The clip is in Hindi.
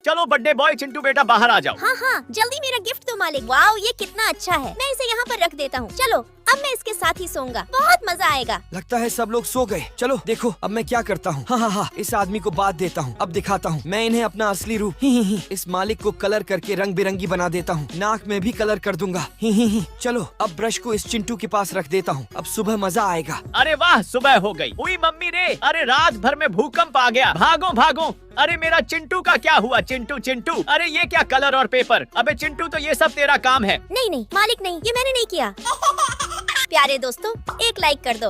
चलो बर्थडे बॉय चिंटू बेटा बाहर आ जाओ। हाँ हाँ, जल्दी मेरा गिफ्ट दो मालिक। वाओ, ये कितना अच्छा है। मैं इसे यहाँ पर रख देता हूँ। चलो अब मैं इसके साथ ही सोऊंगा, बहुत मजा आएगा। लगता है सब लोग सो गए। चलो देखो अब मैं क्या करता हूँ। हाँ हाँ हाँ, इस आदमी को बात देता हूँ। अब दिखाता हूँ मैं इन्हें अपना असली रूप। ही। इस मालिक को कलर करके रंग बिरंगी बना देता हूँ। नाक में भी कलर कर दूंगा। ही। चलो अब ब्रश को इस चिंटू के पास रख देता हूँ। अब सुबह मजा आएगा। अरे वाह, सुबह हो गई। हुई मम्मी रे, अरे रात भर में भूकंप आ गया। भागो भागो। अरे मेरा चिंटू का क्या हुआ? चिंटू चिंटू, अरे ये क्या कलर और पेपर? अबे चिंटू, तो ये सब तेरा काम है। नहीं नहीं मालिक नहीं, ये मैंने नहीं किया। प्यारे दोस्तों, एक लाइक कर दो।